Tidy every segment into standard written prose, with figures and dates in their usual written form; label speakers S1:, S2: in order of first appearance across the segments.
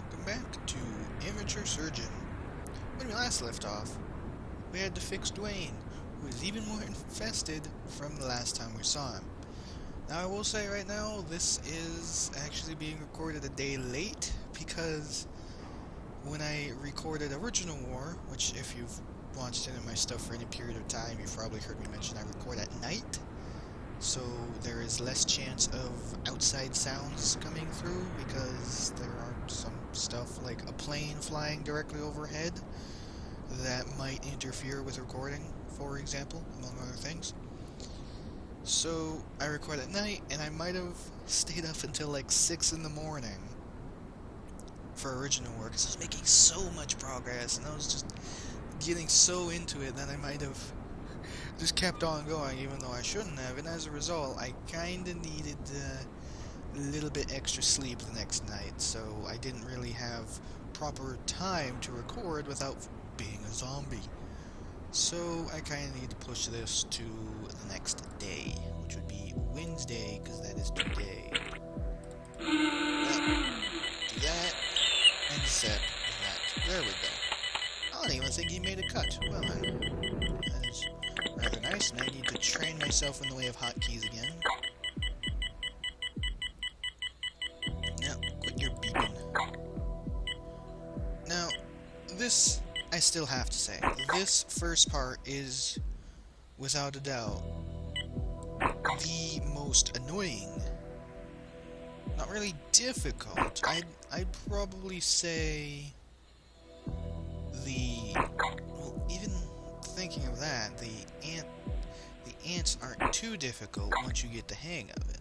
S1: welcome back to Amateur Surgeon. When we last left off, we had to fix Dwayne, who is even more infested from the last time we saw him. Now I will say right now, this is actually being recorded a day late, because when I recorded Original War, which if you've watched any of my stuff for any period of time, you've probably heard me mention I record at night. So there is less chance of outside sounds coming through because there are some stuff like a plane flying directly overhead that might interfere with recording, for example, among other things. So I record at night, and I might have stayed up until like 6 in the morning for original work because I was making so much progress and I was just getting so into it that I might have just kept on going, even though I shouldn't have, and as a result, I kinda needed a little bit extra sleep the next night, so I didn't really have proper time to record without being a zombie. So I kinda need to push this to the next day, which would be Wednesday, because that is today. Do that, and set that. There we go. I don't even think he made a cut. Well then, that is rather nice, and I need to train myself in the way of hotkeys again. Now, quit your beeping. Now, this, I still have to say, this first part is, without a doubt, the most annoying. Not really difficult. I'd probably say well, even thinking of that, the ants aren't too difficult once you get the hang of it.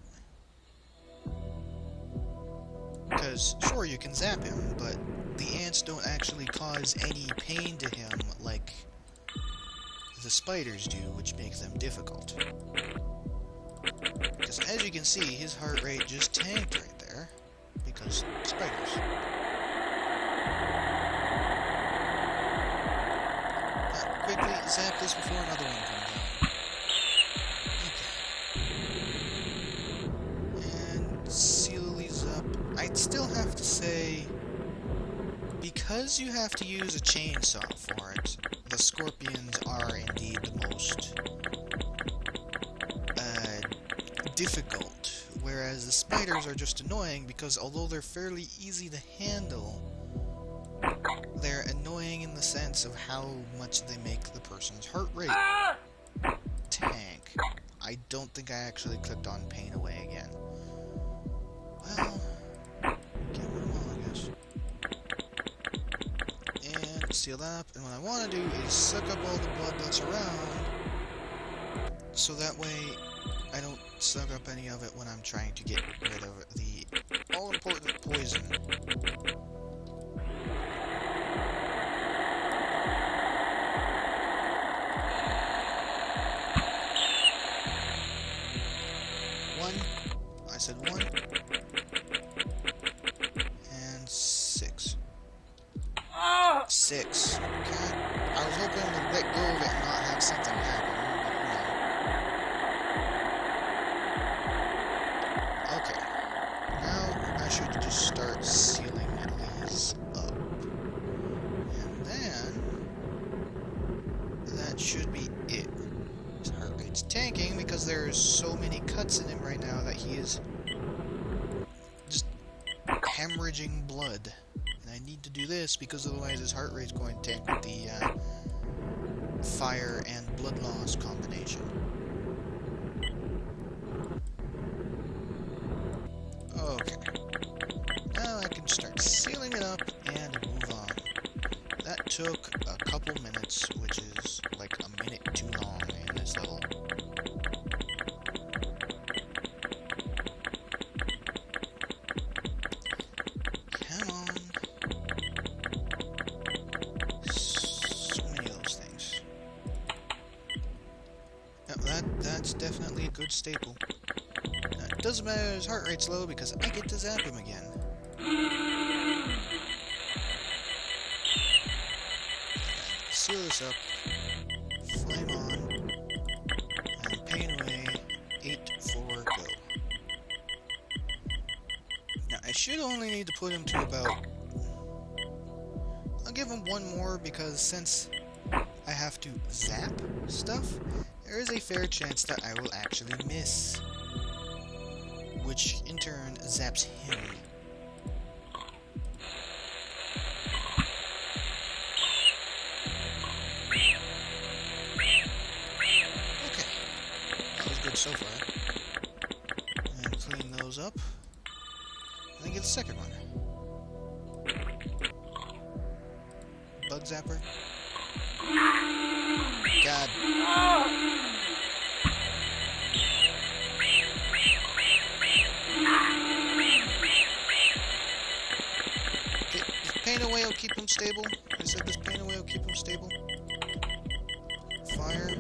S1: Because, sure, you can zap him, but the ants don't actually cause any pain to him like the spiders do, which makes them difficult. Because, as you can see, his heart rate just tanked right there, because spiders. Quickly zap this before another one comes out. Okay. And seal these up. I'd still have to say, because you have to use a chainsaw for it, the scorpions are indeed the most difficult, whereas the spiders are just annoying because although they're fairly easy to handle, they're annoying in the sense of how much they make the person's heart rate tank. I don't think I actually clicked on pain away again. Well, get rid of them all, I guess. And seal that up, and what I want to do is suck up all the blood that's around, so that way I don't suck up any of it when I'm trying to get rid of the all-important poison. I said 1. And 6. 6. God, I was hoping to let go of it and not have something happen. Okay. Now I should just start sealing these up. And then that should be it. His heart rate's tanking because there's so many cuts in him right now that he is just hemorrhaging blood. And I need to do this because otherwise his heart rate's going to tank with the fire and blood loss combination. Okay. Now I can start sealing it up and move on. That took a couple minutes, which is like a minute too long in this level. Come on. So many of those things. Yep, that's definitely a good staple. Now, it doesn't matter if his heart rate's low because I get to zap him again. Seal this up, flame on, and pain away, 8, 4, go. Now, I should only need to put him to about I'll give him one more because since I have to zap stuff, there is a fair chance that I will actually miss. Which in turn zaps him. Okay. That was good so far. And clean those up. And then get the second one. Bug zapper. God. Okay, this pain away will keep him stable. I said this pain away will keep him stable. Fire.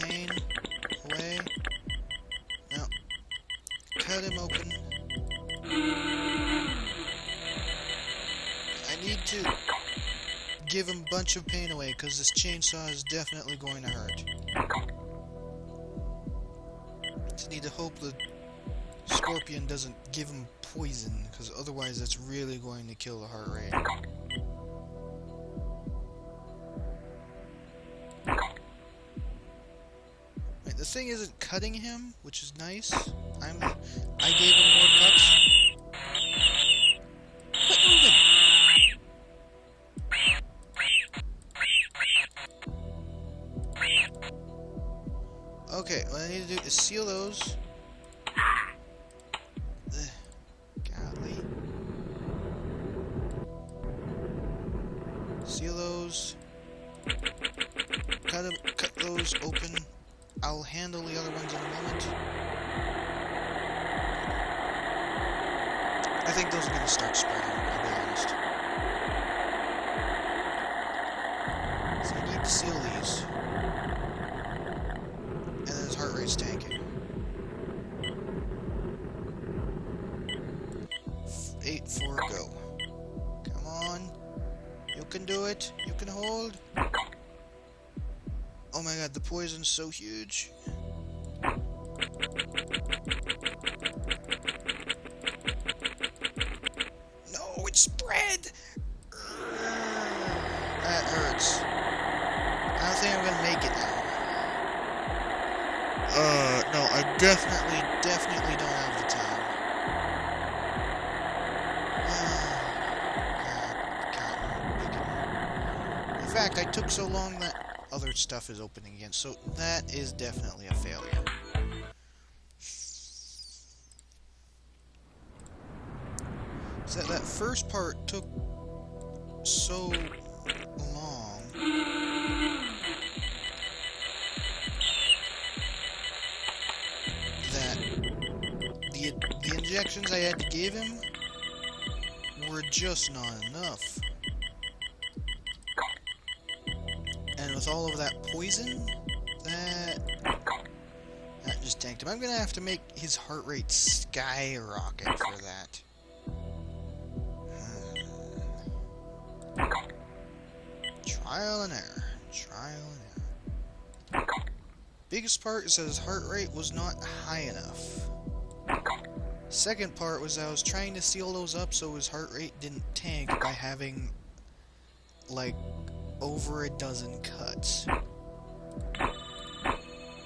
S1: Pain. Away. Now, cut him open. I need to give him a bunch of pain away, because this chainsaw is definitely going to hurt. Just need to hope the scorpion doesn't give him poison, because otherwise that's really going to kill the heart rate. Right, the thing isn't cutting him, which is nice. I gave him more cuts. Quit moving! Okay, what I need to do is seal those. Golly. Seal those. Cut those open. I'll handle the other ones in a moment. I think those are going to start spreading, I'll be honest. So I need to seal these. And then his heart rate's tanking. 8, 4, go. Come on. You can do it. You can hold. Oh my god, the poison's so huge. No, it spread! That hurts. I don't think I'm gonna make it now. No, I definitely don't have the time. God. In fact, I took so long that other stuff is opening again, so that is definitely a failure. So that first part took so long. That the injections I had to give him were just not enough. And with all of that poison, that just tanked him. I'm gonna have to make his heart rate skyrocket for that. Trial and error. Trial and error. Biggest part is that his heart rate was not high enough. Second part was I was trying to seal those up so his heart rate didn't tank by having, like, over a dozen cuts.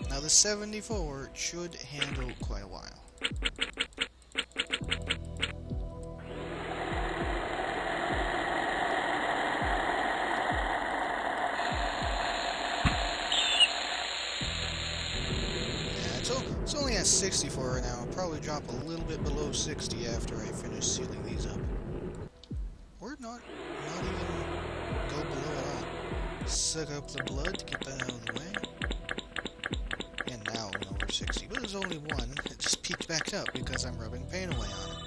S1: Now the 74 should handle quite a while. It's only at 64 right now. I'll probably drop a little bit below 60 after I finish sealing these up. Or not even go below at all. Suck up the blood to get that out of the way. And now I'm over 60, but there's only one. It just peaked back up because I'm rubbing pain away on it.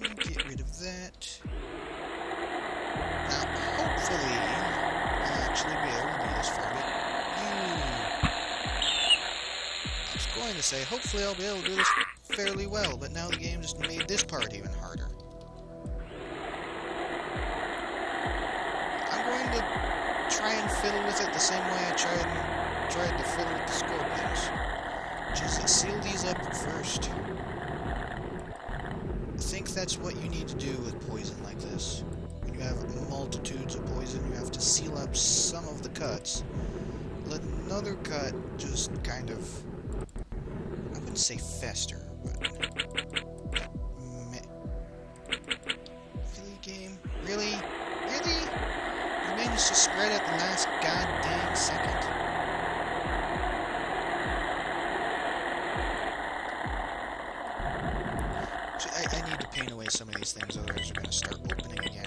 S1: And get rid of that. Now, hopefully, I'll actually be able to do this for me. I was going to say, hopefully I'll be able to do this fairly well, but now the game just made this part even harder. I'm going to try and fiddle with it the same way I tried to fiddle with the scorpions. Just seal these up first. think that's what you need to do with poison like this. When you have multitudes of poison, you have to seal up some of the cuts. Let another cut just kind of, I wouldn't say fester, but really, game? Really? Really? You managed to spread at the last goddamn second. I need to paint away some of these things, otherwise they're going to start opening again.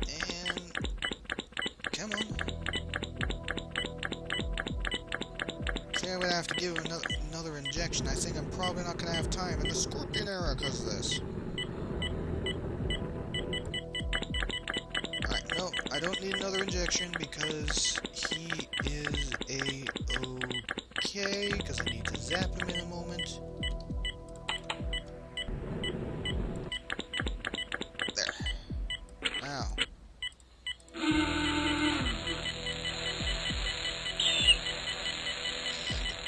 S1: And come on. I think I'm going to have to give him another injection. I think I'm probably not going to have time in the Scorpion era because of this. Alright, no, I don't need another injection because he is a-okay, because I need to zap him in a moment. There. Now.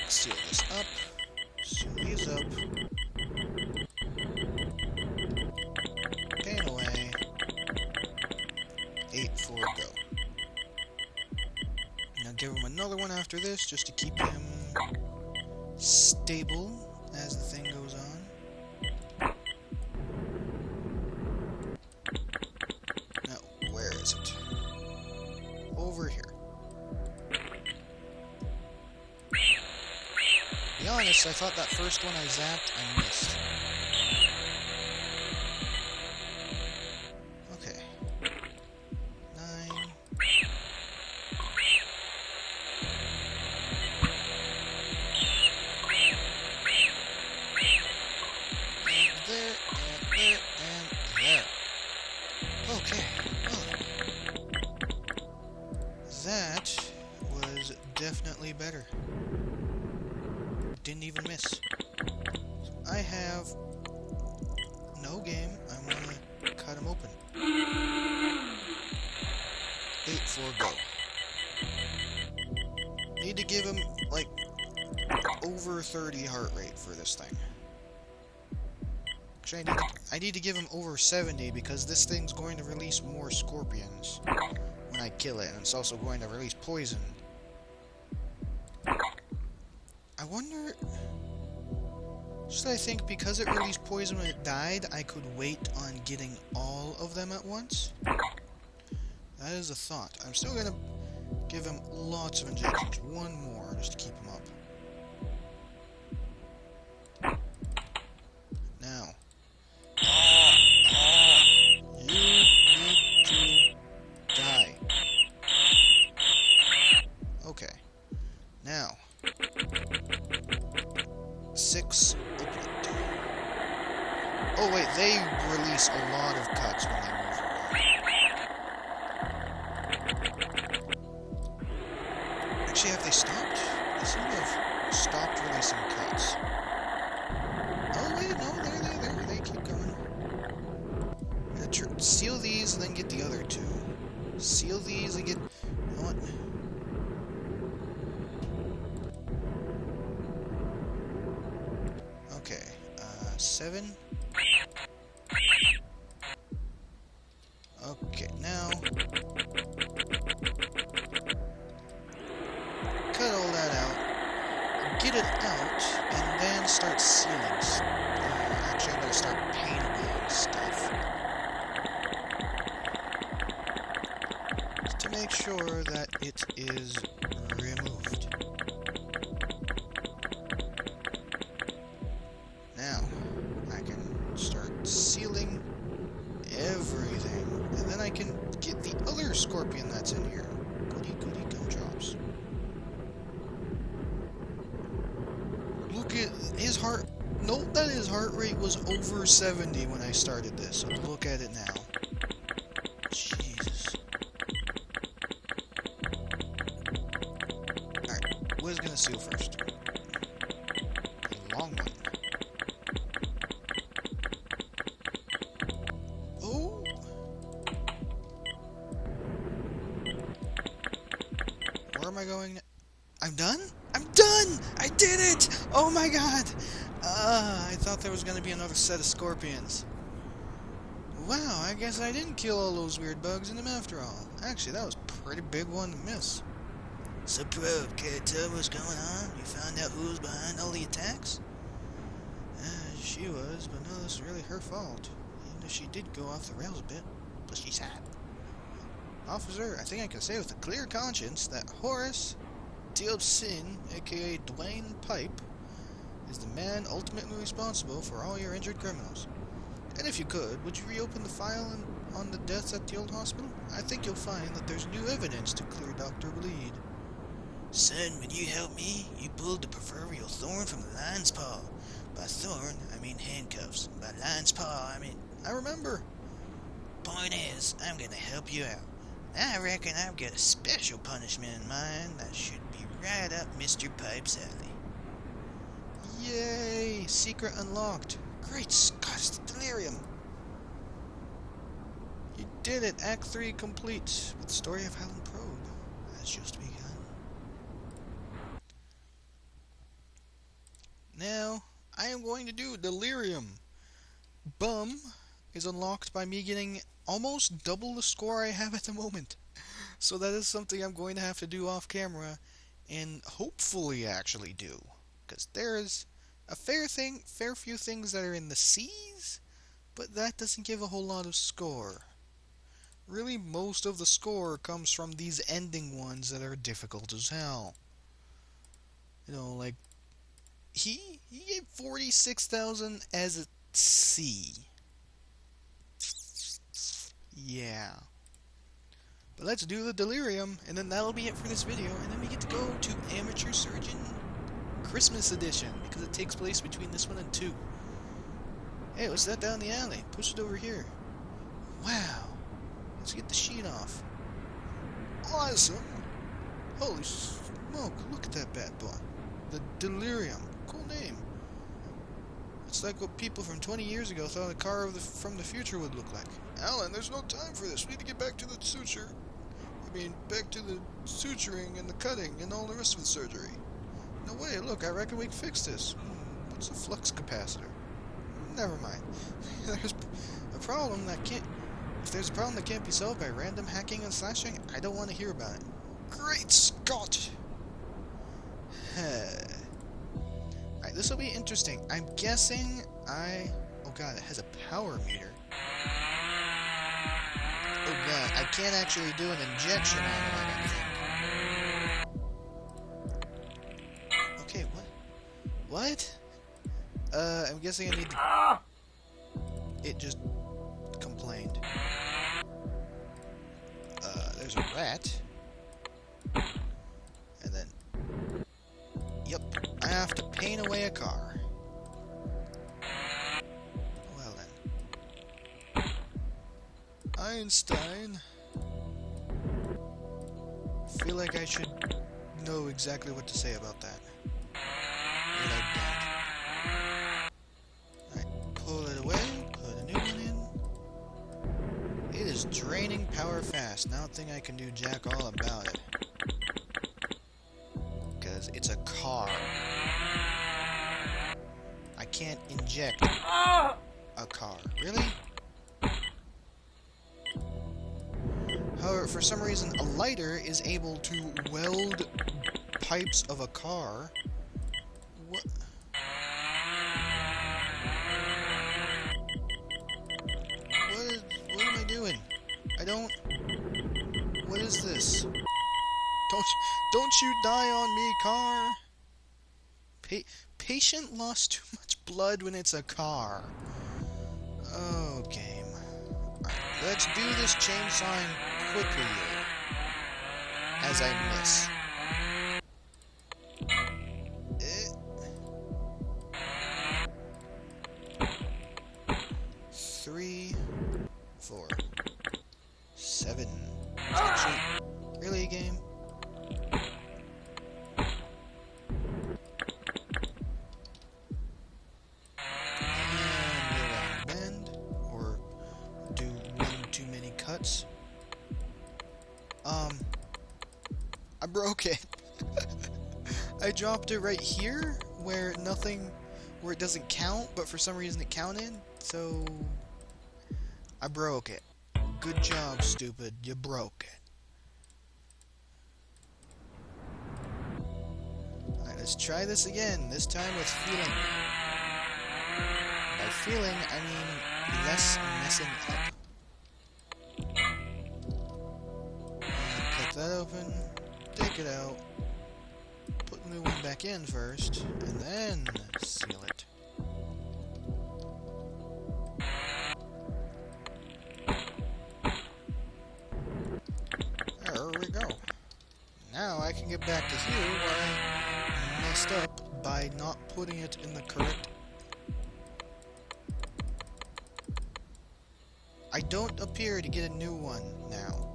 S1: Seal this up. Seal these up. Paint away. 8-4 go. Now give him another one after this, just to keep him stable as the thing goes on. Now, where is it? Over here. To be honest, I thought that first one I zapped, I missed. Okay. 9. Okay, well, that was definitely better. Didn't even miss. So I have no game. I want to cut him open. 8-4 go. Need to give him, like, over 30 heart rate for this thing. Actually, I need to give him over 70 because this thing's going to release more scorpions when I kill it, and it's also going to release poison. I wonder... Should I think because it released poison when it died, I could wait on getting all of them at once? That is a thought. I'm still gonna give him lots of injections. One more, just to keep him up. Now. You need to die. Okay. Now. 6. Open it. Oh wait, they release a lot of cuts when they move around. Actually, have they stopped? They seem to have stopped releasing cuts. Oh wait, no, they keep going. I'm gonna seal these and then get the other two. Seal these and get... You know what? Okay, 7. Okay, now... Cut all that out, get it out, and then start sealing. Actually, I'm going to start painting and stuff. Just to make sure that it is removed. Now, I can start sealing everything, and then I can get the other scorpion that's in here. Goody goody gumdrops. Look at his heart. Note that his heart rate was over 70 when I started this, so look at it now. Jesus. Alright, what is gonna seal first? A long one. Oh! Where am I going? I'm done? I'm done! I did it! Oh my god! I thought there was gonna be another set of scorpions. Wow, I guess I didn't kill all those weird bugs in them after all. Actually, that was a pretty big one to miss. So, Pro, can you tell what's going on? You found out who was behind all the attacks? She was, but no, this is really her fault. Even if she did go off the rails a bit. Plus, she's hot. Officer, I think I can say with a clear conscience that Horace Sin, aka Dwayne Pipe, is the man ultimately responsible for all your injured criminals. And if you could, would you reopen the file on the deaths at the old hospital? I think you'll find that there's new evidence to clear Dr. Bleed. Son, when you helped me, you pulled the proverbial thorn from the lion's paw. By thorn, I mean handcuffs. By lion's paw, I mean... I remember. Point is, I'm gonna help you out. I reckon I've got a special punishment in mind that should be right up Mr. Pipe's alley. Yay! Secret unlocked. Great Scott, delirium! You did it! Act 3 complete. With the story of Helen Probe has just begun. Now, I am going to do delirium. Bum is unlocked by me getting almost double the score I have at the moment. So that is something I'm going to have to do off camera and hopefully actually do. Because there's a fair few things that are in the C's, but that doesn't give a whole lot of score. Really, most of the score comes from these ending ones that are difficult as hell. You know, like, he gave 46,000 as a C. Yeah. But let's do the delirium, and then that'll be it for this video, and then we get to go to Amateur Surgeon Christmas Edition, because it takes place between this one and 2. Hey, what's that down the alley? Push it over here. Wow. Let's get the sheet off. Awesome. Holy smoke, look at that bad boy. The delirium. Cool name. It's like what people from 20 years ago thought a car from the future would look like. Alan, there's no time for this. We need to get back to the back to the suturing and the cutting and all the rest of the surgery. No way, look, I reckon we can fix this. What's a flux capacitor? Never mind. There's a problem that can't... If there's a problem that can't be solved by random hacking and slashing, I don't want to hear about it. Great Scott! Alright, this will be interesting. I'm guessing oh god, it has a power meter. Oh god, I can't actually do an injection on it, I don't think. Okay, what? I'm guessing I need to... It just complained. There's a rat. And then... Yep, I have to paint away a car. Well then. Einstein. I feel like I should know exactly what to say about that. But I don't. Alright, pull it away, put a new one in. It is draining power fast. Now I think I can do jack all about it. Because it's a car. I can't inject a car. Really? However, for some reason, a lighter is able to weld pipes of a car. What? What am I doing? I don't... What is this? Don't you die on me, car! Patient lost too much blood when it's a car. Oh, game. Alright, let's do this chainsawing quickly here. As I miss. 3, 4, 7. Actually, really, game? I broke it. I dropped it right here where where it doesn't count, but for some reason it counted, so I broke it. Good job, stupid. You broke it. Alright, let's try this again. This time with feeling. By feeling, I mean less messing up. Cut that open. Take it out. Put the new one back in first, and then seal it. There we go. Now I can get back to here where I messed up by not putting it in the correct... I don't appear to get a new one now.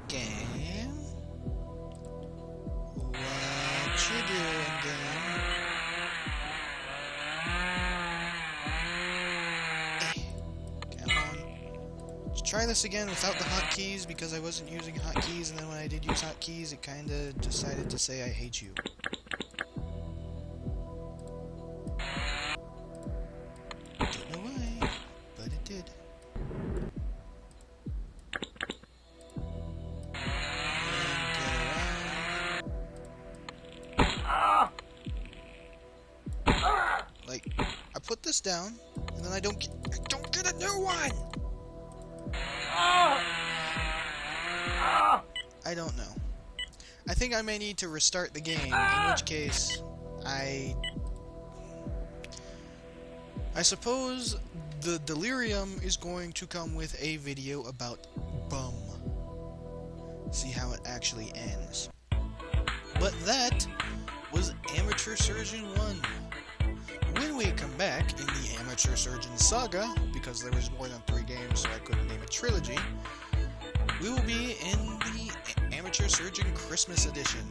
S1: Game? What you doing, game? Come on. Let's try this again without the hotkeys because I wasn't using hotkeys, and then when I did use hotkeys, it kinda decided to say I hate you. Don't know why, but it did. Like, I put this down, and then I don't get a new one! I don't know. I think I may need to restart the game, in which case, I suppose the delirium is going to come with a video about bum. See how it actually ends. But that was Amateur Surgeon 1. When we come back in the Amateur Surgeon Saga, because there was more than 3 games so I couldn't name a trilogy, we will be in the Amateur Surgeon Christmas Edition.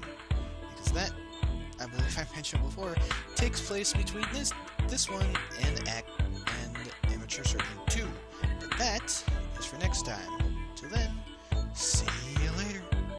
S1: Because that, I believe I mentioned before, takes place between this one and Amateur Surgeon 2. But that is for next time. Till then, see